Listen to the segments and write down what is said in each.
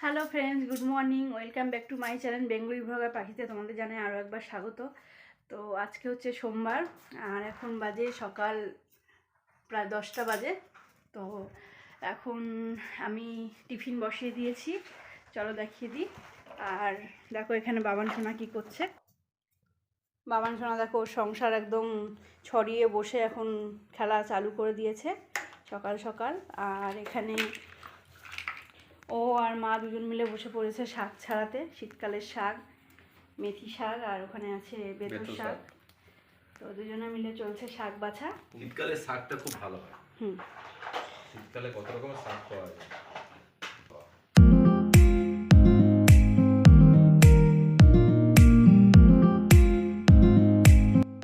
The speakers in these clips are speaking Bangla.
Hello friends, good morning. Welcome back to my channel Bengali blogger পাখিতে তোমাদের জানাই আরও একবার স্বাগত। তো আজকে হচ্ছে সোমবার আর এখন বাজে সকাল প্রায় 10টা বাজে। তো এখন আমি টিফিন বসিয়ে দিয়েছি, চলো দেখিয়ে দিই। আর দেখো এখানে বাবান সোনা কী করছে। বাবান সোনা দেখো সংসার একদম ছড়িয়ে বসে এখন খেলা চালু করে দিয়েছে সকাল সকাল। আর এখানে ও আর মা দুজন মিলে বসে পড়েছে শাক ছাড়াতে, শীতকালের শাক, মেথি শাক, আর ওখানে আছে বেতুর শাক। তো দুজনে মিলে চলছে শাক বাছা। শীতকালের শাকটা খুব ভালো হয়। শীতকালে কত রকমের শাক পাওয়া যায়।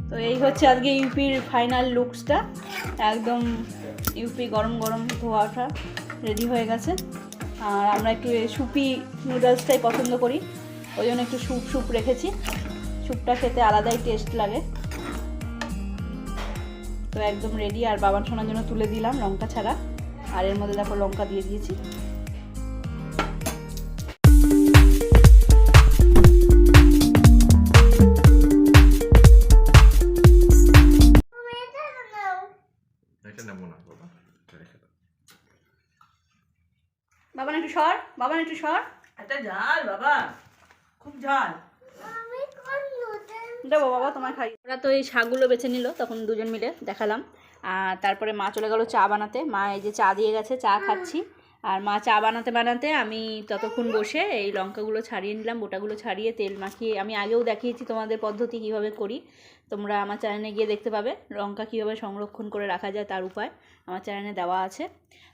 তো এই হচ্ছে আজকে ইউপির ফাইনাল লুকসটা। একদম ইউপি গরম গরম ধোয়াটা রেডি হয়ে গেছে। আর আমরা একটু সুপি নুডলসটাই পছন্দ করি, ওই জন্য একটু স্যুপ রেখেছি। স্যুপটা খেতে আলাদাই টেস্ট লাগে। তো একদম রেডি। আর বাবান সোনার জন্য তুলে দিলাম লঙ্কা ছাড়া, আর এর মধ্যে দেখো লঙ্কা দিয়ে দিয়েছি। বাবান একটু সর, বাবান একটু সর। এটা ঝাল বাবা, খুব ঝাল। দেবো বাবা তোমার খাই। ওরা তো এই শাকগুলো বেছে নিল, তখন দুজন মিলে দেখালাম। আর তারপরে মা চলে গেল চা বানাতে। মা এই যে চা দিয়ে গেছে, চা খাচ্ছি। আর মা চা বানাতে বানাতে আমি ততক্ষণ বসে এই লঙ্কাগুলো ছাড়িয়ে নিলাম, বোটাগুলো ছাড়িয়ে তেল মাখিয়ে। আমি আগেও দেখিয়েছি তোমাদের পদ্ধতি কিভাবে করি, তোমরা আমার চ্যানেলে গিয়ে দেখতে পাবে। লঙ্কা কীভাবে সংরক্ষণ করে রাখা যায় তার উপায় আমার চ্যানেলে দেওয়া আছে।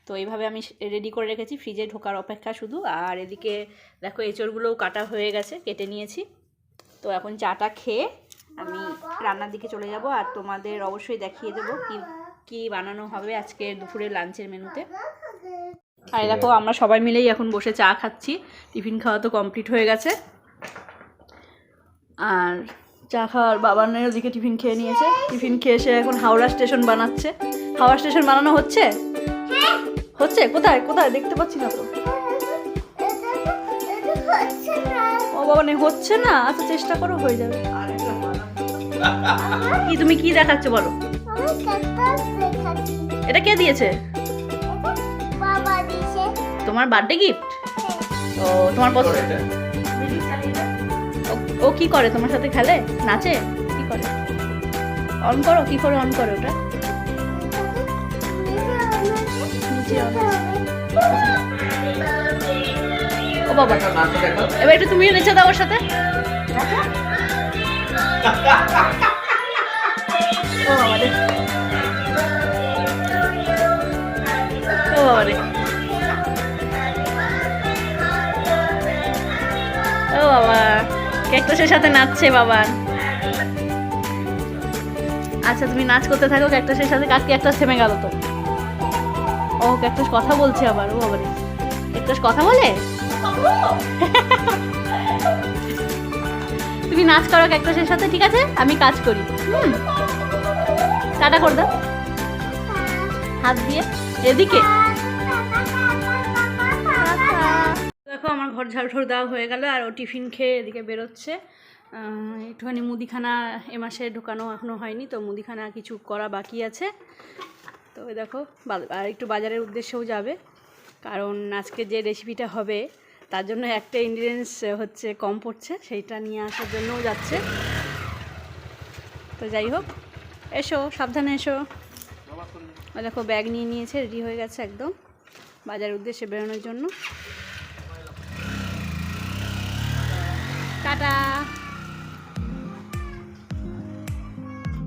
তো এইভাবে আমি রেডি করে রেখেছি, ফ্রিজে ঢোকার অপেক্ষা শুধু। আর এদিকে দেখো এঁচড়গুলোও কাটা হয়ে গেছে, কেটে নিয়েছি। তো এখন চাটা খেয়ে আমি রান্নার দিকে চলে যাব, আর তোমাদের অবশ্যই দেখিয়ে দেবো কি বানানো হবে আজকে দুপুরের লাঞ্চের মেনুতে। আর দেখো আমরা সবাই মিলেই এখন বসে চা খাচ্ছি। টিফিন খাওয়া তো কমপ্লিট হয়ে গেছে। আর চা খাওয়ার বাবানের ওদিকে টিফিন খেয়ে নিয়েছে। টিফিন খেয়ে এসে এখন হাওড়া স্টেশন বানাচ্ছে। হাওড়া স্টেশন বানানো হচ্ছে হচ্ছে কোথায় কোথায় দেখতে পাচ্ছি না তো। ও বাবা নে হচ্ছে না, আচ্ছা চেষ্টা করো, হয়ে যাবে। কি তুমি কি দেখাচ্ছ বলো? এটা কে দিয়েছে? তোমার বার্থডে গিফট? ও তোমার পছন্দ। ও কি করে তোমার সাথে? খেলে, নাচে, কি করে? অন করো, কি করে অন করো ওটা? ও বাবা, এবার একটু তুমিও নেচে দাও ওর সাথে। ও বাবা রে, ও বাবা রে, ও বাবা ক্যাকটাসের সাথে নাচছে বাবা। আচ্ছা তুমি নাচ করতে থাকো ক্যাকটাসের সাথে। কাকে ক্যাকটাস থেমে গেল তো। ও ক্যাকটাস কথা বলছে আবার। ও বাবা রে, ক্যাকটাস কথা বলে। তুমি নাচ করো ক্যাকটাসের সাথে, ঠিক আছে? আমি কাজ করি। টাটা করে দাও হাত দিয়ে এদিকে। দেখো আমার ঘর ঝাড় দেওয়া হয়ে গেল, আর ও টিফিন খেয়ে এদিকে বেরোচ্ছে। একটুখানি মুদিখানা এ মাসে ঢোকানো এখনও হয়নি, তো মুদিখানা কিছু করা বাকি আছে। তো দেখো আর একটু বাজারের উদ্দেশ্যেও যাবে, কারণ আজকে যে রেসিপিটা হবে তার জন্য একটা ইনগ্রিডিয়েন্টস হচ্ছে কম পড়ছে, সেইটা নিয়ে আসার জন্যও যাচ্ছে। তো যাই হোক, এসো সাবধানে এসো। দেখো ব্যাগ নিয়ে নিয়েছে, রেডি হয়ে গেছে একদম বাজারের উদ্দেশ্যে বেরোনোর জন্য। টাটা।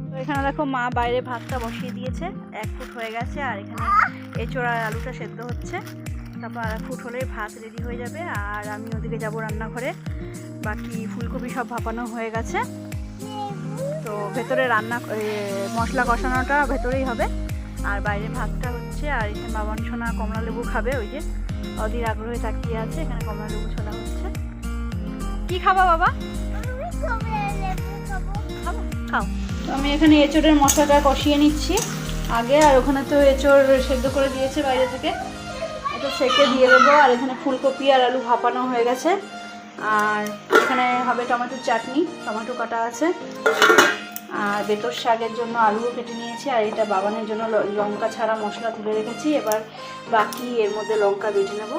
তো এখানে দেখো মা বাইরে ভাতটা বসিয়ে দিয়েছে, 1 ফুট হয়ে গেছে। আর এখানে এঁচড় আর আলুটা সেদ্ধ হচ্ছে, তারপর 1 ফুট হলেই ভাত রেডি হয়ে যাবে। আর আমি ওদিকে যাব রান্নাঘরে। বাকি ফুলকপি সব ভাপানো হয়ে গেছে। তো ভেতরে রান্না মশলা কষানোটা ভেতরেই হবে, আর বাইরে ভাতটা হচ্ছে। আর এখানে বাবান সোনা কমলা লেবু খাবে, ওই যে অধীর আগ্রহে তাকিয়ে আছে। এখানে কমলা লেবু ছোলা হচ্ছে। কি খাবা বাবা? খাও। তো আমি এখানে এঁচড়ের মশলাটা কষিয়ে নিচ্ছি আগে। আর ওখানে তো এঁচড় সেদ্ধ করে দিয়েছে বাইরে থেকে, তো সেকে দিয়ে দেবো। আর এখানে ফুলকপি আর আলু ভাপানো হয়ে গেছে। আর এখানে হবে টমেটোর চাটনি, টমেটো কাটা আছে। আর বেতর শাকের জন্য আলুও কেটে নিয়েছি। আর এটা বাবানের জন্য লঙ্কা ছাড়া মশলা তুলে রেখেছি। এবার বাকি এর মধ্যে লঙ্কা বেটে নেব।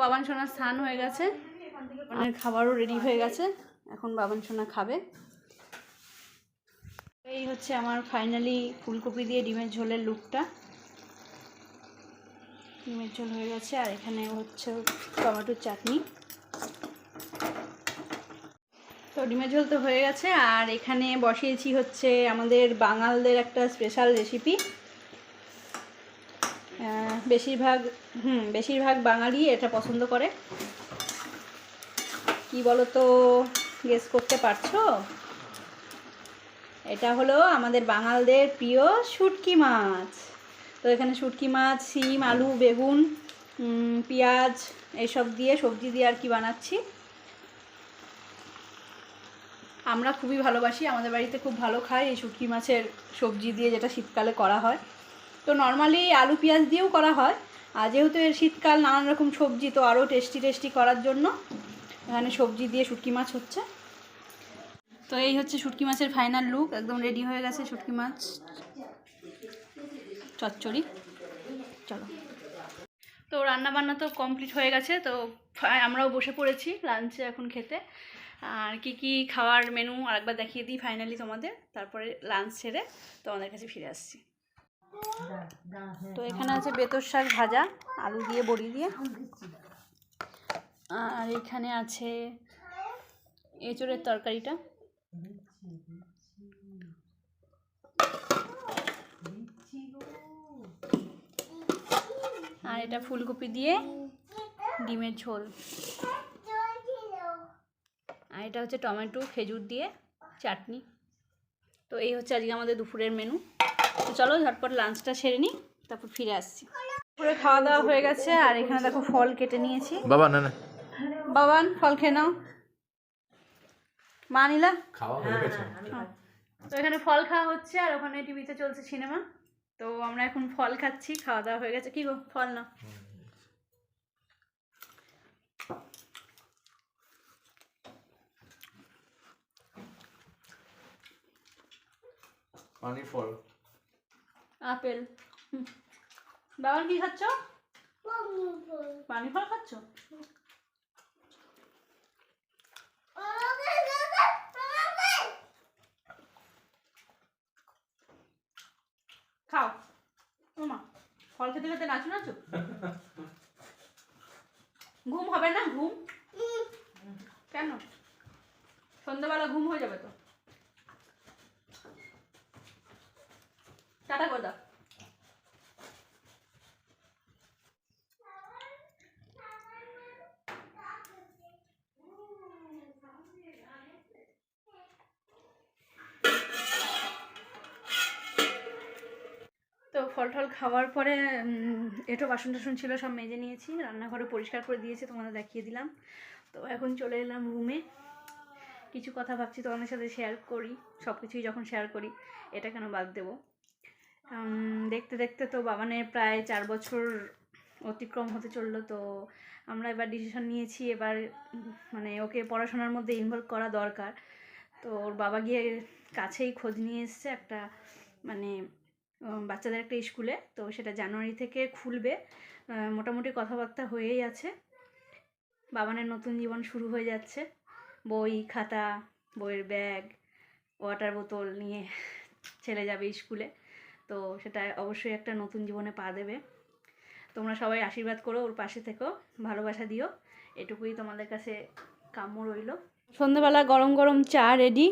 বাবান সোনার স্নান হয়ে গেছে, মানে খাবারও রেডি হয়ে গেছে। এখন বাবান সোনা খাবে। এই হচ্ছে আমার ফাইনালি ফুলকপি দিয়ে ডিমের ঝোলের লুকটা। ডিমের ঝোল হয়ে গেছে। আর এখানে হচ্ছে টমেটোর চাটনি। তো ডিমের ঝোল তো হয়ে গেছে। আর এখানে বসিয়েছি হচ্ছে আমাদের বাঙালদের একটা স্পেশাল রেসিপি। বেশিরভাগ বাঙালি এটা পছন্দ করে। কি বলো তো, গেস করতে পারছো? এটা হলো আমাদের বাঙালদের প্রিয় শুটকি মাছ। তো এখানে শুটকি মাছ, শিম, আলু, বেগুন, পেঁয়াজ এইসব দিয়ে সবজি দিয়ে আর কি বানাচ্ছি। আমরা খুবই ভালোবাসি, আমাদের বাড়িতে খুব ভালো খাই এই শুটকি মাছের সবজি দিয়ে, যেটা শীতকালে করা হয়। তো নর্মালি আলু পেঁয়াজ দিয়েও করা হয়। আর যেহেতু এর শীতকাল, নানান রকম সবজি, তো আরও টেস্টি করার জন্য এখানে সবজি দিয়ে শুটকি মাছ হচ্ছে। তো এই হচ্ছে শুটকি মাছের ফাইনাল লুক। একদম রেডি হয়ে গেছে শুটকি মাছ চচ্চড়ি। চলো, তো রান্নাবান্না তো কমপ্লিট হয়ে গেছে। তো আমরাও বসে পড়েছি লাঞ্চে এখন খেতে। আর কি খাওয়ার মেনু আরেকবার দেখিয়ে দিই ফাইনালি তোমাদের, তারপরে লাঞ্চ সেরে তোমাদের কাছে ফিরে আসছি। তো এখানে আছে বেতর শাক ভাজা, আলু দিয়ে বড়ি দিয়ে। আর এখানে আছে এঁচোড়ের তরকারিটা। আর এটা ফুলকপি দিয়ে ডিমের ঝোল। আর এটা হচ্ছে টমেটো খেজুর দিয়ে চাটনি। তো এই হচ্ছে আজকে আমাদের দুপুরের মেনু। তো চলো ঝটপট লাঞ্চটা সেরে নিই, তারপর ফিরে আসছি। দুপুরে খাওয়া দাওয়া হয়ে গেছে। আর এখানে দেখো ফল কেটে নিয়েছি। বাবা না বাবান ফল খেয়ে নাও। মা নিলা খাওয়া হয়ে গেছে। তো এখানে ফল খাওয়া হচ্ছে। আর ওখানে টিভিতে চলছে সিনেমা। তো আমরা এখন ফল খাচ্ছি, খাওয়া দাওয়া হয়ে গেছে। কি গো, ফল না? পানি ফল, আপেল। বাবার কি খাচ্ছ? পানি ফল খাচ্ছ? খাও মা, ফল খেতে খেতে নাচো নাচো। ঘুম হবে না? ঘুম কেন? সন্ধ্যাবেলা ঘুম হয়ে যাবে তো। টাটা করে দাও। তো ফল টল খাওয়ার পরে এটো বাসন টাসন ছিল, সব মেজে নিয়েছি, রান্নাঘরে পরিষ্কার করে দিয়েছি, তোমাদের দেখিয়ে দিলাম। তো এখন চলে এলাম রুমে। কিছু কথা ভাবছি তোমাদের সাথে শেয়ার করি। সব কিছুই যখন শেয়ার করি, এটা কেন বাদ দেবো। দেখতে দেখতে তো বাবানের প্রায় 4 বছর অতিক্রম হতে চললো। তো আমরা এবার ডিসিশন নিয়েছি, এবার মানে ওকে পড়াশোনার মধ্যে ইনভলভ করা দরকার। তো ওর বাবা গিয়ে কাছেই খোঁজ নিয়ে এসছে একটা, মানে বাচ্চাদের একটা স্কুলে। তো সেটা জানুয়ারি থেকে খুলবে। মোটামুটি কথাবার্তা হয়েই আছে। বাবানের নতুন জীবন শুরু হয়ে যাচ্ছে। বই খাতা, বইয়ের ব্যাগ, ওয়াটার বোতল নিয়ে ছেলে যাবে স্কুলে। তো সেটা অবশ্যই একটা নতুন জীবনে পা দেবে। তোমরা সবাই আশীর্বাদ করো, ওর পাশে থেকো, ভালোবাসা দিও, এটুকুই তোমাদের কাছে কাম্য রইল। সন্ধ্যেবেলা গরম গরম চা রেডি,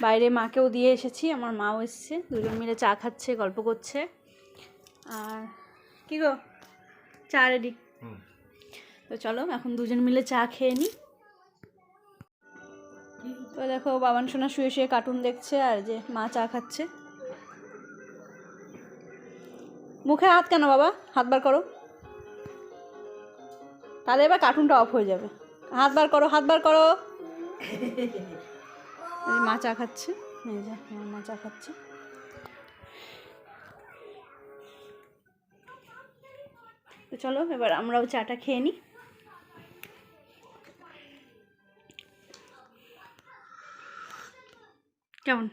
বাইরে মাকেও দিয়ে এসেছি, আমার মাও এসেছে, দুজন মিলে চা খাচ্ছে, গল্প করছে। আর কি গো, চা রেডি। তো চলো এখন দুজন মিলে চা খেয়ে নিই। তো দেখো বাবান সোনা শুয়ে শুয়ে কার্টুন দেখছে, আর যে মা চা খাচ্ছে। মুখে হাত কেন বাবা, হাত বার করো, তাহলে এবার কার্টুনটা অফ হয়ে যাবে। হাত বার করো, হাত বার করো। এই মা চা খাচ্ছে, এই যে আমার মা চা খাচ্ছে। তো চলো এবার আমরাও চাটা খেয়ে নিই। কেমন?